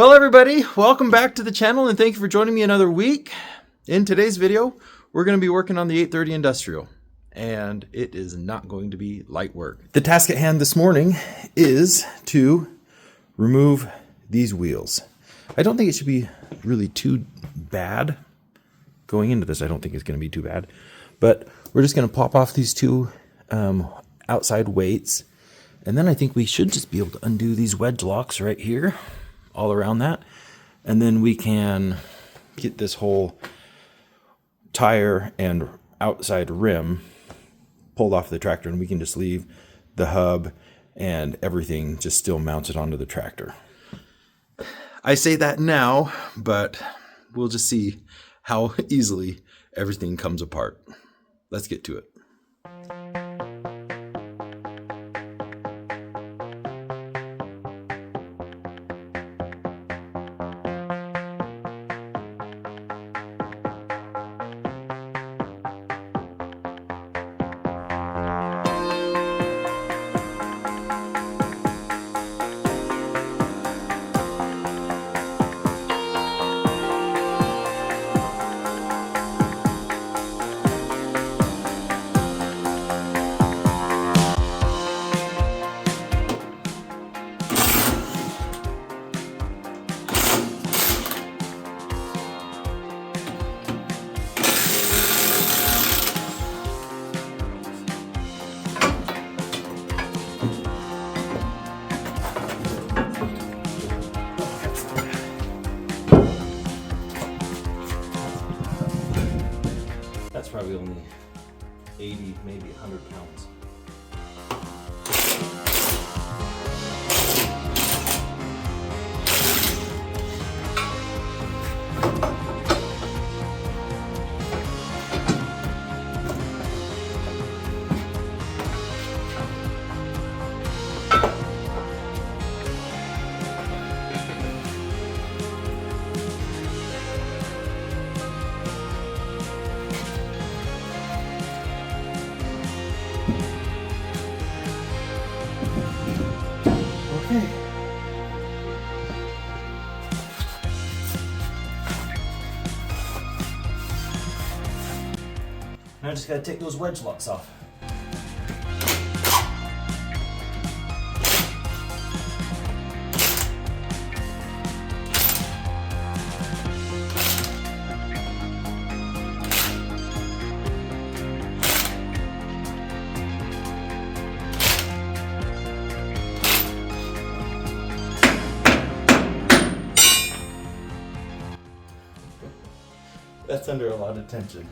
Well, everybody, welcome back to the channel and thank you for joining me another week. In today's video, we're going to be working on the 830 Industrial, and it is not going to be light work. The task at hand this morning is to remove these wheels. I don't think it should be really too bad. Going into this, I don't think it's going to be too bad, but we're just going to pop off these two outside weights, and then I think we should just be able to undo these wedge locks right here, all around that, and then we can get this whole tire and outside rim pulled off the tractor, and we can just leave the hub and everything just still mounted onto the tractor. I say that now, but we'll just see how easily everything comes apart. Let's get to it. That's probably only 80, maybe 100 pounds. Now I just gotta take those wedge locks off. That's under a lot of tension.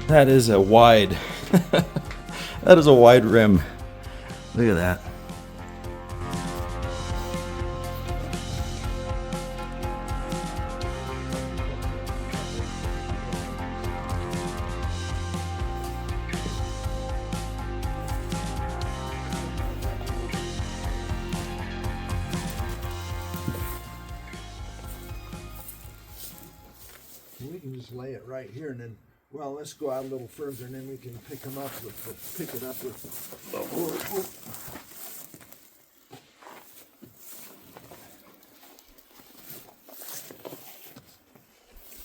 That is a wide, that is a wide rim. Look at that. We can just lay it right here and then Well, let's go out a little further and then we can pick it up with. Oh.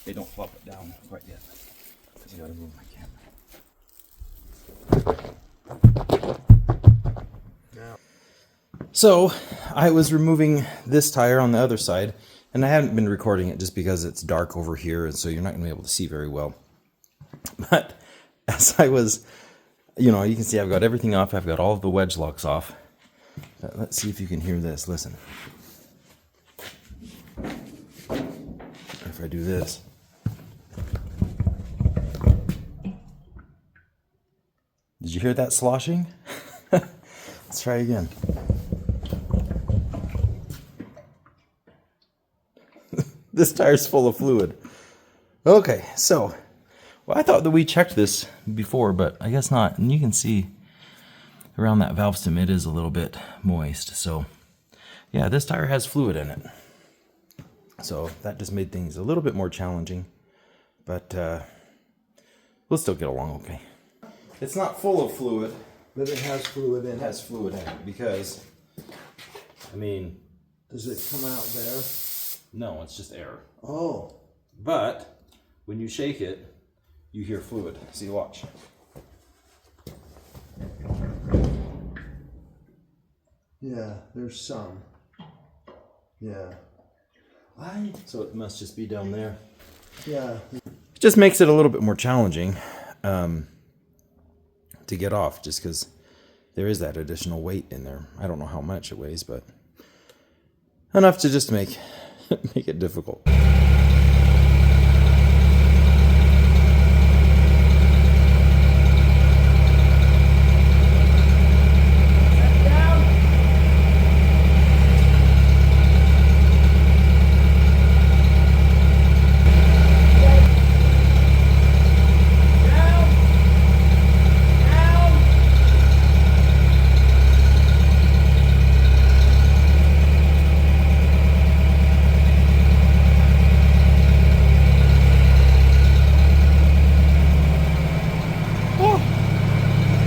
They don't flop it down quite yet because I gotta move my camera. Now. So I was removing this tire on the other side, and I haven't been recording it just because it's dark over here, and so you're not gonna be able to see very well. But as I was, you can see I've got everything off. I've got all of the wedge locks off. Let's see if you can hear this. Listen. If I do this. Did you hear that sloshing? Let's try again. This tire's full of fluid. Okay, so, well, I thought that we checked this before, but I guess not. And you can see around that valve stem, it is a little bit moist. So, yeah, this tire has fluid in it. So that just made things a little bit more challenging, but we'll still get along okay. It's not full of fluid, But it has fluid in it it. has fluid in it because, Does it come out there? no, it's just air. Oh. But when you shake it, you hear fluid. See, watch. Yeah, there's some. Yeah. So it must just be down there. Yeah. It just makes it a little bit more challenging to get off, just because there is that additional weight in there. I don't know how much it weighs, but enough to just make make it difficult.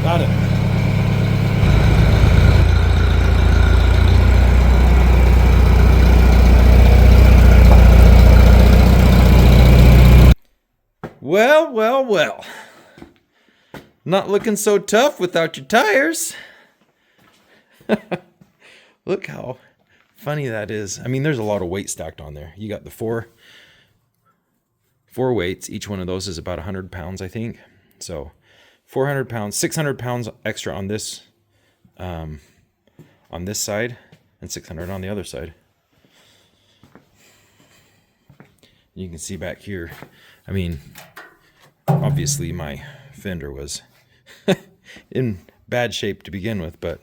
Got it. Well, well, well. Not looking so tough without your tires. Look how funny that is. I mean, there's a lot of weight stacked on there. You got the four weights. Each one of those is about 100 pounds, I think. So 400 pounds, 600 pounds extra on this side, and 600 on the other side. You can see back here, I mean, obviously my fender was in bad shape to begin with, but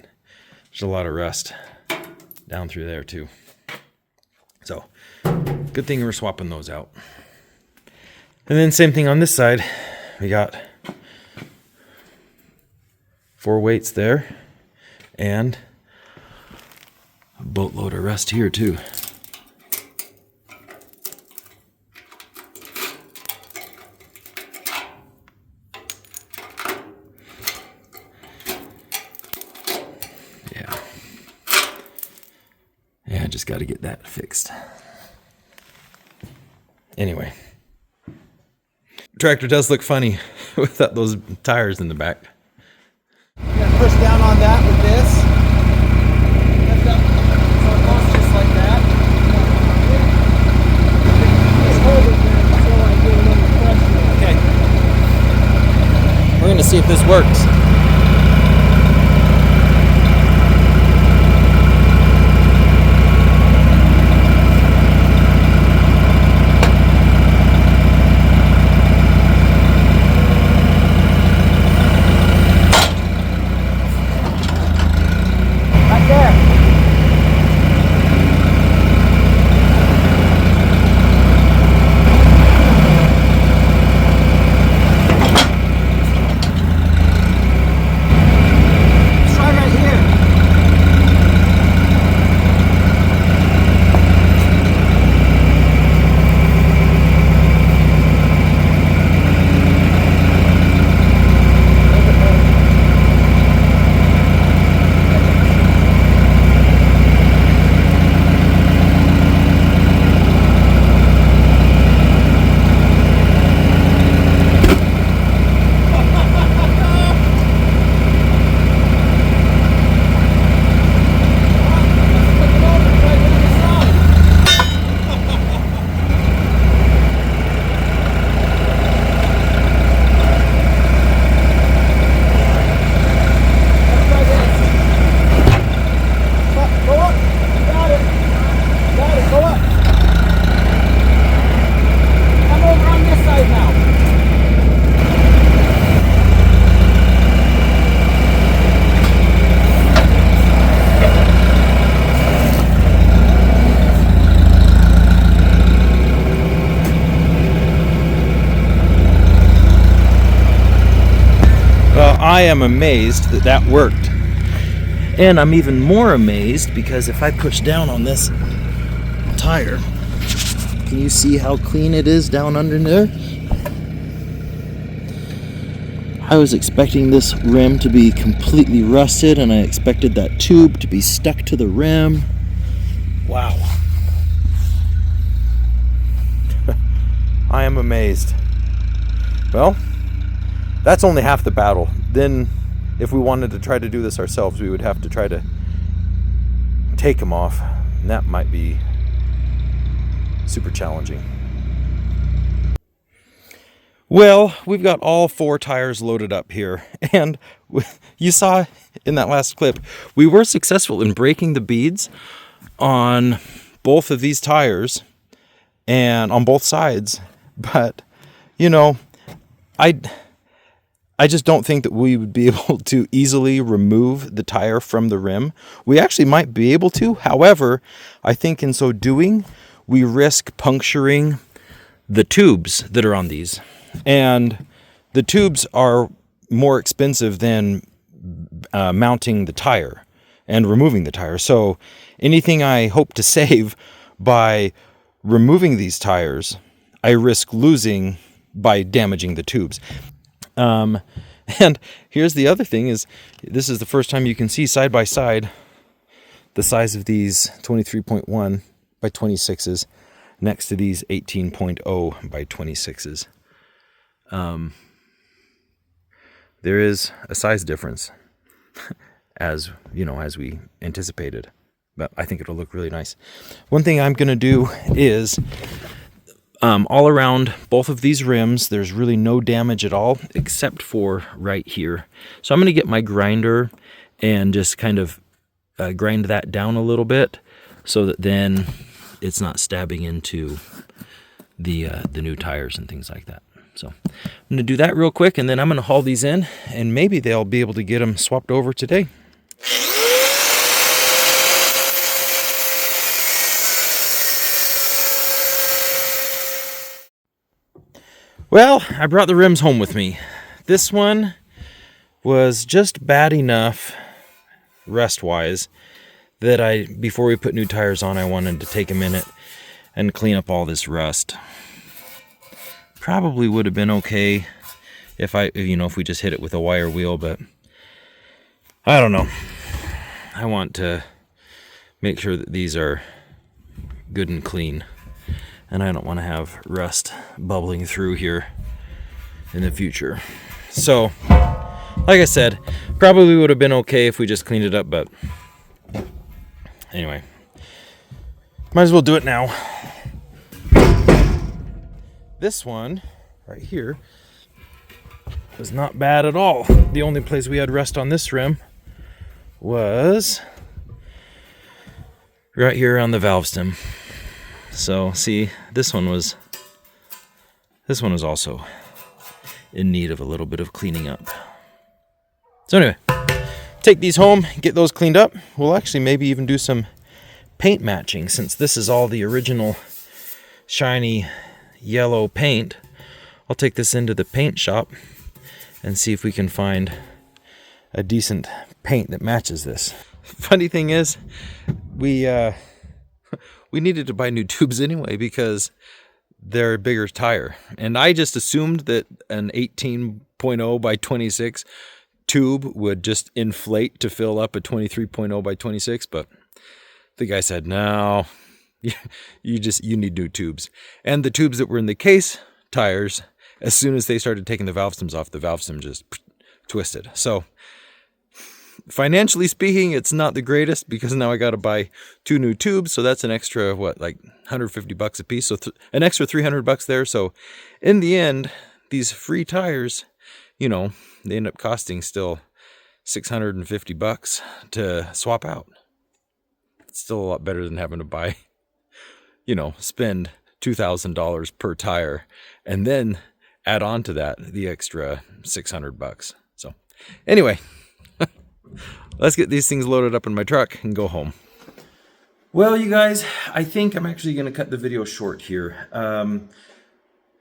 there's a lot of rust down through there too. So, good thing we're swapping those out. And then same thing on this side. We got 4 weights there, and a boatload of rust here too. Yeah, I just got to get that fixed. Anyway, tractor does look funny without those tires in the back. Push down on that with this. Lift up so it goes just like that. Just hold it there until I get a little pressure. Okay. We're going to see if this works. I am amazed that that worked. And I'm even more amazed because if I push down on this tire, can you see how clean it is down under there? I was expecting this rim to be completely rusted, and I expected that tube to be stuck to the rim. Wow. I am amazed. Well, that's only half the battle. Then, if we wanted to try to do this ourselves, we would have to try to take them off. And that might be super challenging. Well, we've got all 4 tires loaded up here, and you saw in that last clip, we were successful in breaking the beads on both of these tires and on both sides, but you know, I just don't think that we would be able to easily remove the tire from the rim. We actually might be able to, however, I think in so doing, we risk puncturing the tubes that are on these. And the tubes are more expensive than mounting the tire and removing the tire. So anything I hope to save by removing these tires, I risk losing by damaging the tubes. And here's the other thing is, this is the first time you can see side by side the size of these 23.1 by 26s next to these 18.0 by 26s. There is a size difference, as you know, as we anticipated, but I think it'll look really nice. One thing I'm going to do is all around both of these rims, there's really no damage at all except for right here. So I'm going to get my grinder and just kind of grind that down a little bit so that then it's not stabbing into the new tires and things like that. So I'm going to do that real quick, and then I'm going to haul these in, and maybe they'll be able to get them swapped over today. Well, I brought the rims home with me. This one was just bad enough rust-wise that before we put new tires on, I wanted to take a minute and clean up all this rust. Probably would have been okay if we just hit it with a wire wheel, but I don't know. I want to make sure that these are good and clean, and I don't want to have rust bubbling through here in the future. So, like I said, probably would have been okay if we just cleaned it up, but anyway, might as well do it now. This one right here was not bad at all. The only place we had rust on this rim was right here on the valve stem. So see, this one was also in need of a little bit of cleaning up. So anyway, take these home, get those cleaned up. We'll actually maybe even do some paint matching, since this is all the original shiny yellow paint. I'll take this into the paint shop and see if we can find a decent paint that matches this. Funny thing is, we needed to buy new tubes anyway because they're a bigger tire, and I just assumed that an 18.0 by 26 tube would just inflate to fill up a 23.0 by 26, but the guy said no, you need new tubes. And the tubes that were in the case tires, as soon as they started taking the valve stems off, the valve stem just twisted. So financially speaking, it's not the greatest, because now I got to buy 2 new tubes. So that's an extra, like $150 a piece. So an extra $300 there. So in the end, these free tires, they end up costing still $650 to swap out. It's still a lot better than having to buy, spend $2,000 per tire and then add on to that the extra $600. So anyway, let's get these things loaded up in my truck and go home. Well, you guys, I think I'm actually going to cut the video short here.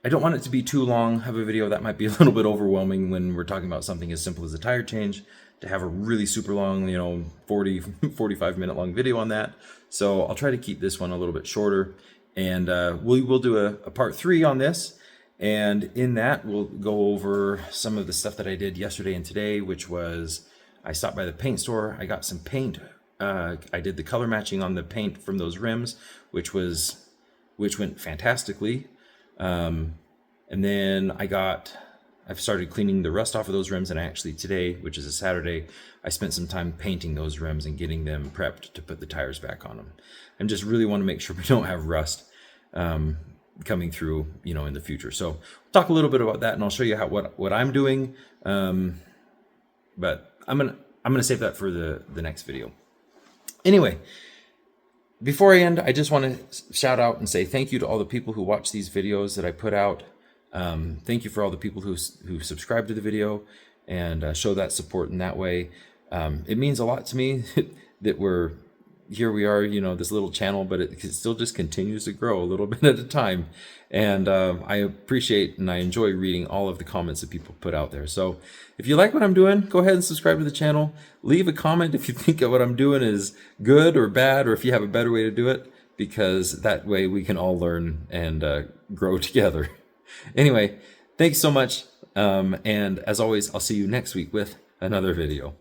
I don't want it to be too long of a video. That might be a little bit overwhelming when we're talking about something as simple as a tire change, to have a really super long, 40, 45 minute long video on that. So I'll try to keep this one a little bit shorter, and we will do a part 3 on this. And in that, we'll go over some of the stuff that I did yesterday and today, which was I stopped by the paint store. I got some paint. I did the color matching on the paint from those rims, which went fantastically. And then I've started cleaning the rust off of those rims, and actually today, which is a Saturday, I spent some time painting those rims and getting them prepped to put the tires back on them. And just really want to make sure we don't have rust coming through, in the future. So we'll talk a little bit about that, and I'll show you what I'm doing. But I'm gonna save that for the next video. Anyway, before I end, I just want to shout out and say thank you to all the people who watch these videos that I put out. Thank you for all the people who subscribe to the video and show that support in that way. It means a lot to me that here we are, this little channel, but it still just continues to grow a little bit at a time. And I appreciate and I enjoy reading all of the comments that people put out there. So if you like what I'm doing, go ahead and subscribe to the channel. Leave a comment if you think that what I'm doing is good or bad, or if you have a better way to do it, because that way we can all learn and grow together. Anyway, thanks so much. And as always, I'll see you next week with another video.